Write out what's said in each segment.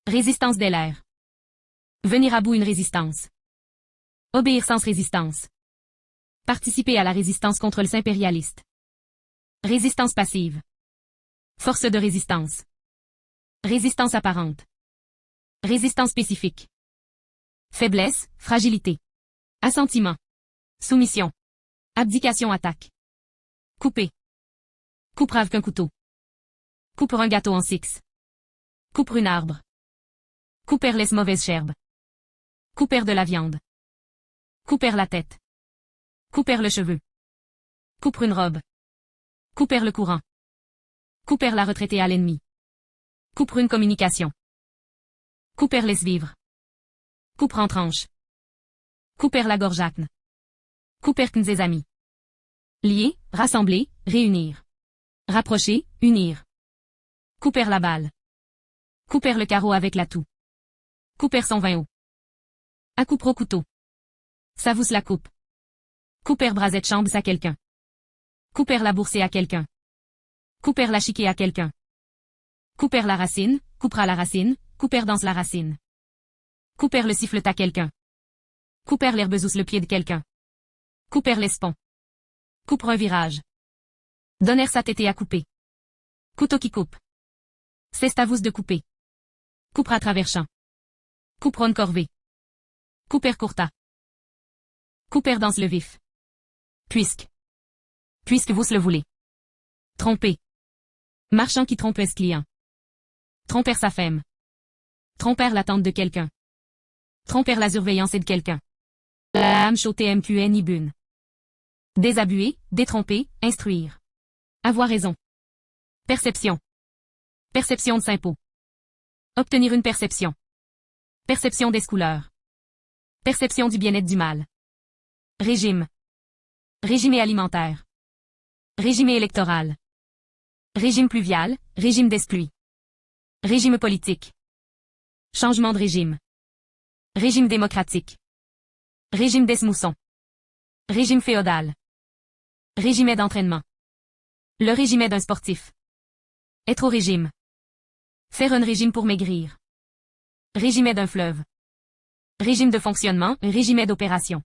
Résistance dès l'air. Venir à bout une résistance. Obéir sans résistance. Participer à la résistance contre le impérialiste. Résistance passive. Force de résistance. Résistance apparente. Résistance spécifique. Faiblesse, fragilité. Assentiment. Soumission. Abdication attaque. Couper. Couper avec un couteau. Couper un gâteau en six. Couper un arbre. Couper laisse mauvaise gerbe. Couper de la viande. Couper la tête. Couper le cheveu. Couper une robe. Couper le courant. Couper la retraitée à l'ennemi. Couper une communication. Couper laisse vivre. Couper en tranche. Couper la gorgeacne. Couper des amis. Lier, rassembler, réunir. Rapprocher, unir. Couper la balle. Couper le carreau avec l'atout. Couper son vin haut. À couper au couteau. Ça vous la coupe. Couper brasette chambres à quelqu'un. Couper la boursée à quelqu'un. Couper la chiquée à quelqu'un. Couper la racine, coupera la racine, couper danse la racine. Couper le sifflet à quelqu'un. Couper l'herbe sous le pied de quelqu'un. Couper l'espon. Couper un virage. Donner sa tête à couper. Couteau qui coupe. C'est à vous de couper. Couper à travers champ. Couper une corvée. Couper courta. Couper danse le vif. Puisque. Puisque vous le voulez. Tromper. Marchand qui trompe ce client. Tromper sa femme. Tromper l'attente de quelqu'un. Tromper la surveillance de quelqu'un. La âme chaude TMQN ibune. Désabusé, détromper, instruire. Avoir raison. Perception. Perception de Saint-Pot. Obtenir une perception. Perception des couleurs. Perception du bien-être du mal. Régime. Régime alimentaire. Régime électoral. Régime pluvial, régime des pluies. Régime politique. Changement de régime. Régime démocratique. Régime des moussons. Régime féodal. Régime d'entraînement. Le régime d'un sportif. Être au régime. Faire un régime pour maigrir. Régime d'un fleuve. Régime de fonctionnement, régime d'opération.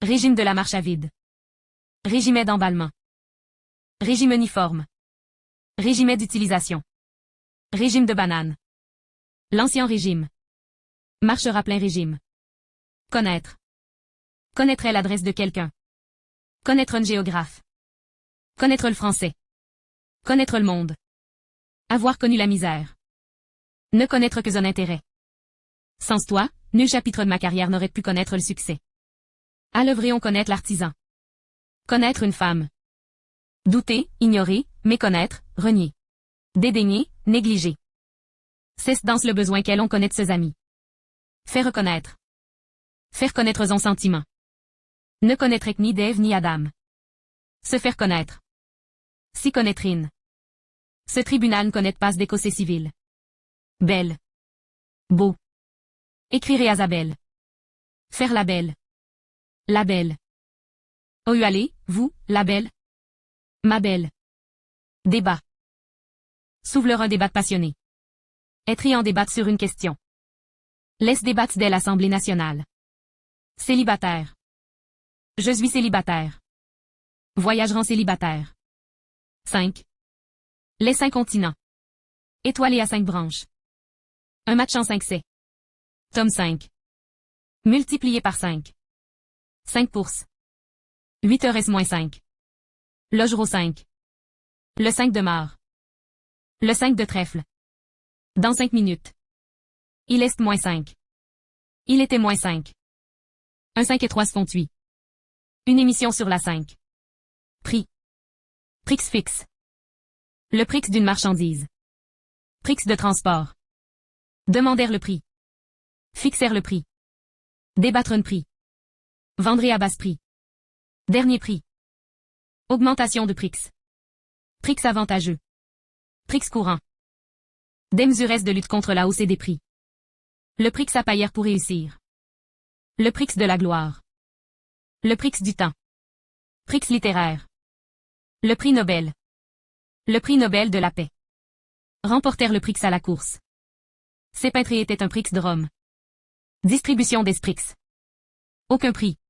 Régime de la marche à vide. Régime d'emballement. Régime uniforme. Régime d'utilisation. Régime de banane. L'ancien régime. Marchera plein régime. Connaître. Connaître l'adresse de quelqu'un. Connaître un géographe. Connaître le français. Connaître le monde. Avoir connu la misère. Ne connaître que son intérêt. Sans toi, nul chapitre de ma carrière n'aurait pu connaître le succès. À l'œuvre connaître l'artisan. Connaître une femme. Douter, ignorer, méconnaître, renier. Dédaigner, négliger. C'est dans le besoin qu'elle on connaît de ses amis. Faire reconnaître. Faire connaître son sentiment. Ne connaître ni d'Ève ni Adam. Se faire connaître. Si connaîtrine. Ce tribunal ne connaît pas d'écossais civil. Belle. Beau. Écrire à Isabelle. Faire la belle. La belle. Oh allez, vous, la belle. Ma belle. Débat. S'ouvre un débat passionné. Être en débat sur une question. Laisse débattre dès l'Assemblée nationale. Célibataire. Je suis célibataire. Voyageront célibataire. 5. Les 5 continents. Étoilé à 5 branches. Un match en 5 c'est. Tome 5. Multiplié par 5. 5 pouces. 8 heures S moins 5. Logereau 5. Le 5 de marre. Le 5 de trèfle. Dans 5 minutes. Il est moins 5. Il était moins 5. Un 5 et 3 se font 8. Une émission sur la 5. Prix. Prix fixe. Le prix d'une marchandise. Prix de transport. Demander le prix. Fixer le prix. Débattre un prix. Vendre à basse prix. Dernier prix. Augmentation de prix. Prix avantageux. Prix courant. Des mesures de lutte contre la hausse des prix. Le prix à payer pour réussir. Le prix de la gloire. Le prix du temps. Prix littéraire. Le prix Nobel. Le prix Nobel de la paix. Remporter le prix à la course. Ces peintrés étaient un prix de Rome. Distribution des Sprix. Aucun prix.